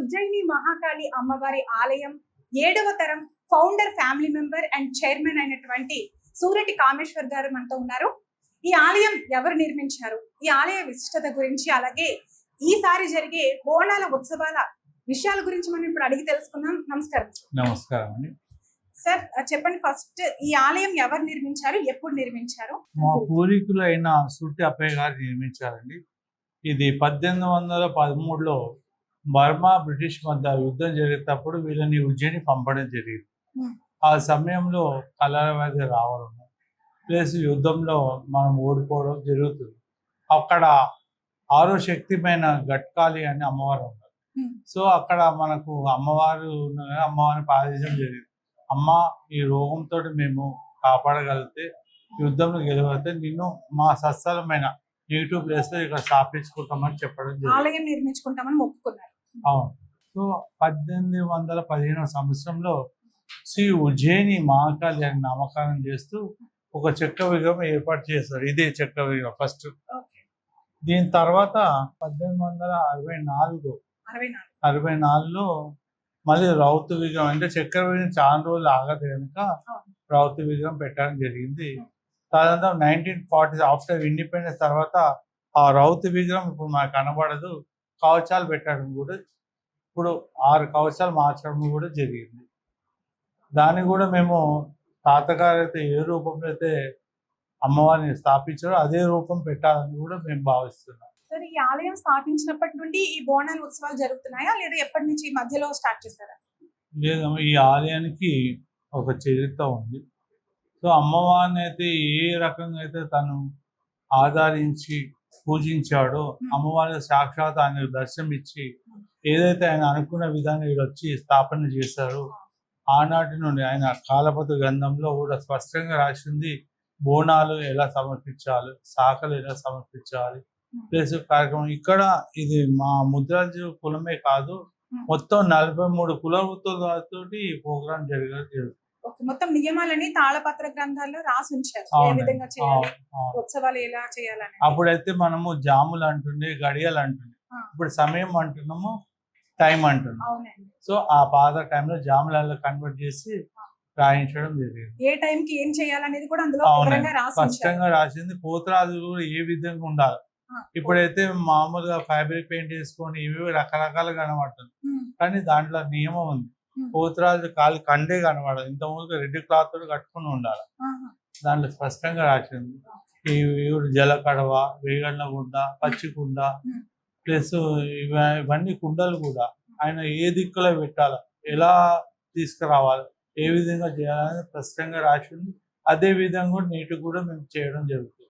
ఉజ్జయిని మహాకాళి అమ్మవారి ఆలయం 7వ తరం founder family member and chairman అయినటువంటి సూరటి కామేశ్వర్ గారు మనతో ఉన్నారు. ఈ ఆలయం ఎవరు నిర్మించారు, ఈ ఆలయ విశిష్టత గురించి, అలాగే ఈసారి జరిగే బోనాల ఉత్సవాల విషయాల గురించి మనం ఇప్పుడు అడిగి తెలుసుకుందాం. నమస్కారం. నమస్కారం అండి సార్, చెప్పండి. ఫస్ట్ ఈ ఆలయం ఎవరు నిర్మించారు, ఎప్పుడు నిర్మించారు? మా పూర్వీకులైన సుట్టి అప్పయ్య గారు నిర్మించారండి. ఇది 1813లో బర్మా బ్రిటిష్ మధ్య యుద్ధం జరిగేటప్పుడు వీళ్ళని ఉజ్జయిని పంపడం జరిగింది. ఆ సమయంలో కలరా వ్యాధి రావడం ప్లస్ యుద్ధంలో మనం ఓడిపోవడం జరుగుతుంది. అక్కడ ఆరో శక్తిమైన గట్కాళి అని అమ్మవారు ఉన్నారు. సో అక్కడ మనకు అమ్మవారిని ప్రార్థించడం జరిగింది. అమ్మ, ఈ రోగంతో మేము కాపాడగలిగితే, యుద్ధంలో గెలవతే నిన్ను మా సస్థలమైన నెగిటివ్ ప్లేస్ లో ఇక్కడ స్థాపించుకుంటామని చెప్పడం జరిగింది. ఆలయం నిర్మించుకుంటామని మొక్కుకున్నారు. అవును. సో 1815 సంవత్సరంలో శ్రీ ఉజ్జయిని మహాకాళి అని నామకరణం చేస్తూ ఒక చెక్క విగ్రహం ఏర్పాటు చేస్తారు. ఇదే చెక్క విగ్రహం ఫస్ట్. దీని తర్వాత 1864లో మళ్ళీ రౌతు విగ్రహం, అంటే చక్కెర విగ్రహం చాలా రోజులు ఆగదు కనుక రౌతు విగ్రహం పెట్టడం జరిగింది. తర్వాత 1940 ఆఫ్టర్ ఇండిపెండెన్స్ తర్వాత ఆ రౌతు విగ్రహం ఇప్పుడు మనకు కనబడదు. కవచాలు పెట్టడం కూడా, ఇప్పుడు 6 కవచాలు మార్చడం కూడా జరిగింది. దాన్ని కూడా మేము తాతగారు అయితే ఏ రూపంలో అయితే అమ్మవారిని స్థాపించారో అదే రూపం పెట్టాలని కూడా మేము భావిస్తున్నాం. సరే, ఈ ఆలయం స్థాపించినప్పటి నుండి ఈ బోనాల ఉత్సవాలు జరుగుతున్నాయా, లేదా ఎప్పటి నుంచి మధ్యలో స్టార్ట్ చేశారా? లేదమ్మా, ఈ ఆలయానికి ఒక చరిత్ర ఉంది. సో అమ్మవారిని అయితే ఏ రకంగా అయితే తను ఆదరించి పూజించాడో, అమ్మవారి సాక్షాత్ ఆయన దర్శనం ఇచ్చి ఏదైతే ఆయన అనుకున్న విధంగా వీళ్ళు వచ్చి స్థాపన చేశారో, ఆనాటి నుండి ఆయన కాలపత్ర గ్రంథంలో కూడా స్పష్టంగా రాసింది బోనాలు ఎలా సమర్పించాలి, శాఖలు ఎలా సమర్పించాలి ప్లస్ కార్యక్రమం. ఇక్కడ ఇది మా ముద్రాజు కులమే కాదు, మొత్తం 43 కులవృత్తులతో ఈ ప్రోగ్రామ్ జరుగుతుంది. మొత్తం నియమాలని తాళపత్ర గ్రంథాల్లో రాసి ఉంచారు, ఏ విధంగా చేయాలి, ఉత్సవాలు ఎలా చేయాలని. అప్పుడైతే మనము జాములు అంటుండే, గడియలు అంటుండే, ఇప్పుడు సమయం అంటున్నాము, టైం అంటున్నాం. సో ఆ పాత టైంలో జాములలో కన్వర్ట్ చేసి రాయించడం జరిగింది. ఏ టైంకి ఏం చేయాలనేది కూడా అందులో స్పష్టంగా రాసింది. పోతరాజు కూడా ఏ విధంగా ఉండాలి. ఇప్పుడైతే మామూలుగా ఫ్యాబ్రిక్ పెయింట్ వేసుకొని ఇవి రకరకాలు కనబడుతుంది, కానీ దాంట్లో నియమం ఉంది. పోతరాజు కాలు కండే కనబడదు, ఇంత ముందు రెడ్ క్లాత్ తోటి కట్టుకుని ఉండాలి. దాంట్లో స్పష్టంగా రాసింది. ఈ జలకడవ, వేగండ్ల గుండ, పచ్చికుండ ప్లస్ ఇవన్నీ కుండలు కూడా ఆయన ఏ దిక్కులో పెట్టాలి, ఎలా తీసుకురావాలి, ఏ విధంగా చేయాలని స్పష్టంగా రాసింది. అదే విధంగా కూడా నీటి కూడా మేము చేయడం జరుగుతుంది.